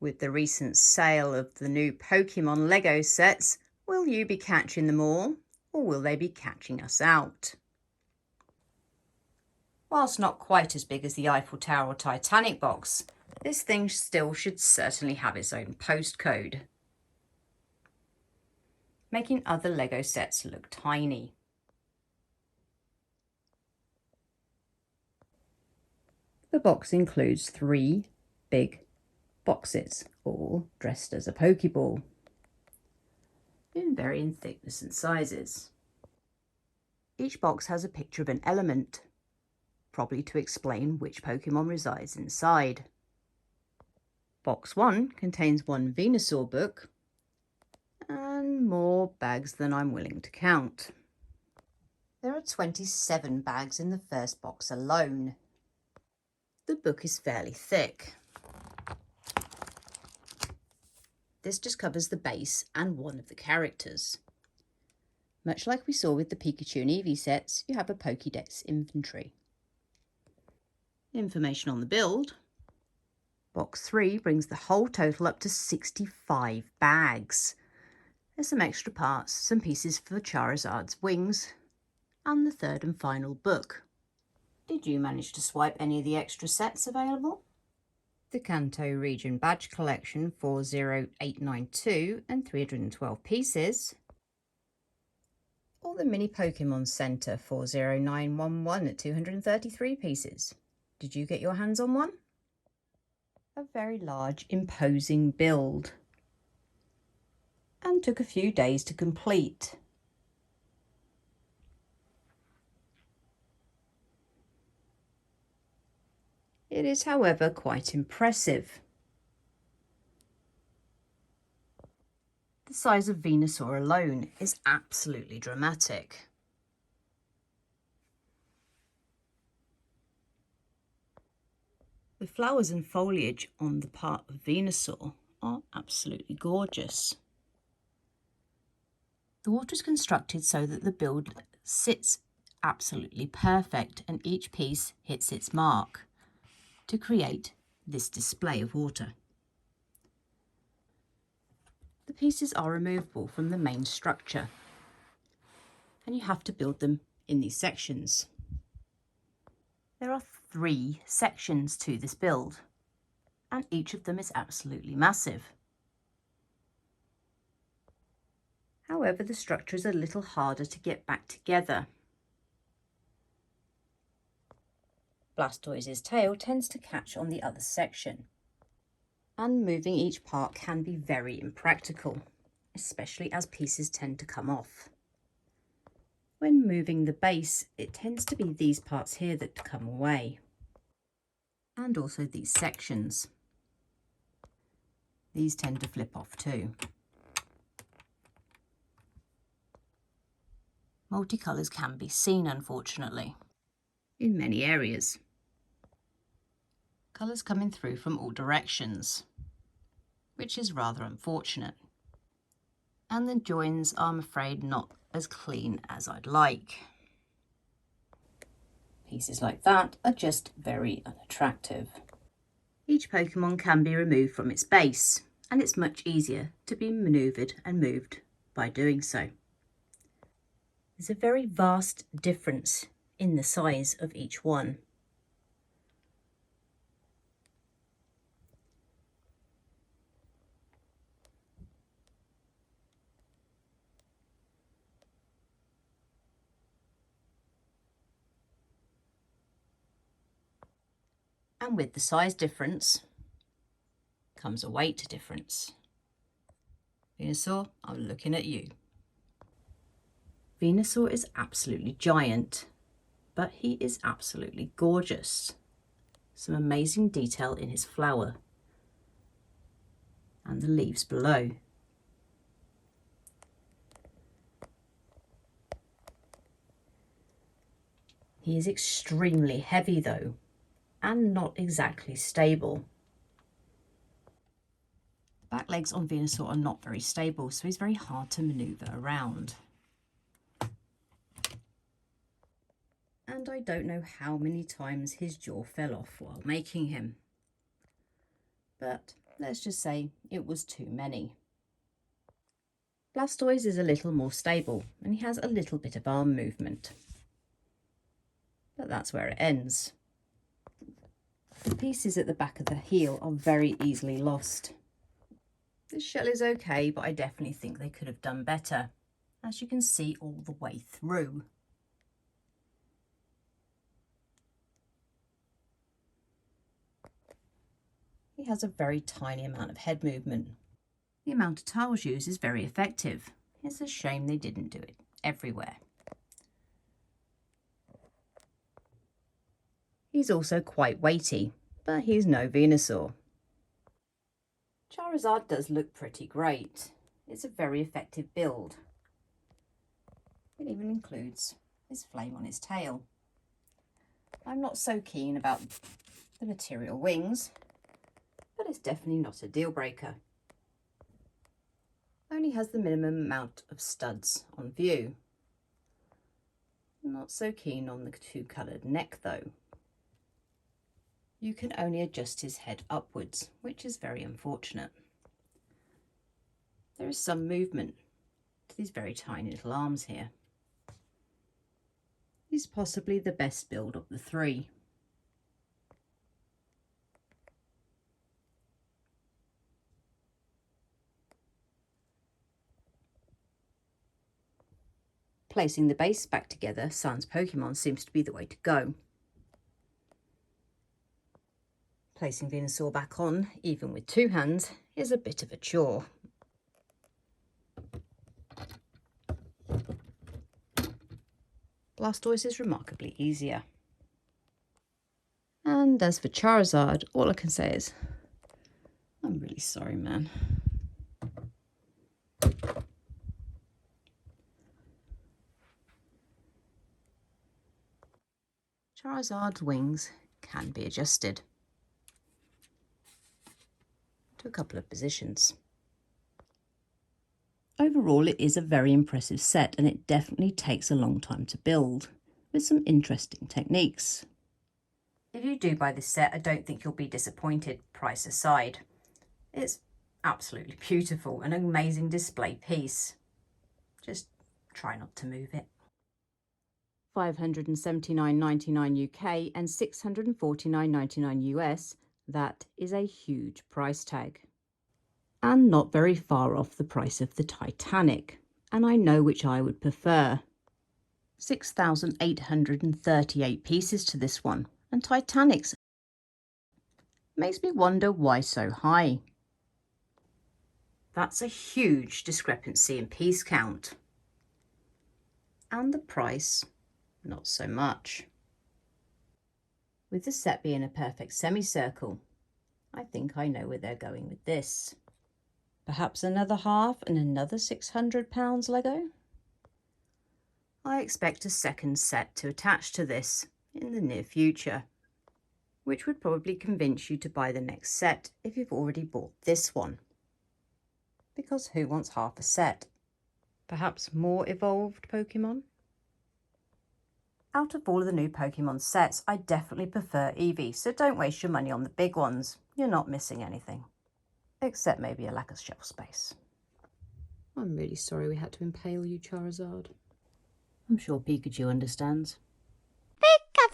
With the recent sale of the new Pokemon Lego sets, will you be catching them all, or will they be catching us out? Whilst not quite as big as the Eiffel Tower or Titanic box, this thing still should certainly have its own postcode, making other Lego sets look tiny. The box includes 3 big boxes, all dressed as a Pokeball, in varying thickness and sizes. Each box has a picture of an element, probably to explain which Pokemon resides inside. Box 1 contains 1 Venusaur book and more bags than I'm willing to count. There are 27 bags in the first box alone. The book is fairly thick. This just covers the base and one of the characters. Much like we saw with the Pikachu and Eevee sets, you have a Pokédex inventory. Information on the build. Box 3 brings the whole total up to 65 bags. There's some extra parts, some pieces for Charizard's wings, and the third and final book. Did you manage to swipe any of the extra sets available? The Kanto Region Badge Collection 40892 and 312 pieces, or the Mini Pokemon Center 40911 at 233 pieces. Did you get your hands on one? A very large, imposing build, and took a few days to complete. It is, however, quite impressive. The size of Venusaur alone is absolutely dramatic. The flowers and foliage on the part of Venusaur are absolutely gorgeous. The water is constructed so that the build sits absolutely perfect and each piece hits its mark to create this display of water. The pieces are removable from the main structure and you have to build them in these sections. There are 3 sections to this build and each of them is absolutely massive. However, the structure is a little harder to get back together. Blastoise's tail tends to catch on the other section, and moving each part can be very impractical, especially as pieces tend to come off. When moving the base, it tends to be these parts here that come away, and also these sections. These tend to flip off too. Multicolours can be seen, unfortunately, in many areas. Colours coming through from all directions, which is rather unfortunate. And the joins are, I'm afraid, not as clean as I'd like. Pieces like that are just very unattractive. Each Pokemon can be removed from its base, and it's much easier to be manoeuvred and moved by doing so. There's a very vast difference in the size of each one. And with the size difference comes a weight difference. Venusaur, I'm looking at you. Venusaur is absolutely giant, but he is absolutely gorgeous. Some amazing detail in his flower and the leaves below. He is extremely heavy though, and not exactly stable. Back legs on Venusaur are not very stable, so he's very hard to manoeuvre around. And I don't know how many times his jaw fell off while making him. but let's just say it was too many. Blastoise is a little more stable and he has a little bit of arm movement. But that's where it ends. The pieces at the back of the heel are very easily lost. The shell is okay, but I definitely think they could have done better, as you can see all the way through. He has a very tiny amount of head movement. The amount of tiles used is very effective. It's a shame they didn't do it everywhere. He's also quite weighty, but he's no Venusaur. Charizard does look pretty great. It's a very effective build. It even includes his flame on his tail. I'm not so keen about the material wings, but it's definitely not a deal breaker. Only has the minimum amount of studs on view. Not so keen on the two-coloured neck though. You can only adjust his head upwards, which is very unfortunate. There is some movement to these very tiny little arms here. He's possibly the best build of the three. Placing the base back together sans Pokemon seems to be the way to go. Placing Venusaur back on, even with two hands, is a bit of a chore. Blastoise is remarkably easier. And as for Charizard, all I can say is, I'm really sorry, man. Charizard's wings can be adjusted to a couple of positions. Overall, it is a very impressive set and it definitely takes a long time to build, with some interesting techniques. If you do buy this set, I don't think you'll be disappointed, price aside. It's absolutely beautiful, an amazing display piece. Just try not to move it. $579.99 UK and $649.99 US, that is a huge price tag. And not very far off the price of the Titanic, and I know which I would prefer. 6,838 pieces to this one, and Titanic's makes me wonder why so high. That's a huge discrepancy in piece count. And the price, not so much. With the set being a perfect semicircle, I think I know where they're going with this. Perhaps another half and another £600 Lego? I expect a second set to attach to this in the near future, which would probably convince you to buy the next set if you've already bought this one. Because who wants half a set? Perhaps more evolved Pokemon? Out of all of the new Pokemon sets, I definitely prefer Eevee, so don't waste your money on the big ones. You're not missing anything. Except maybe a lack of shelf space. I'm really sorry we had to impale you, Charizard. I'm sure Pikachu understands. Pika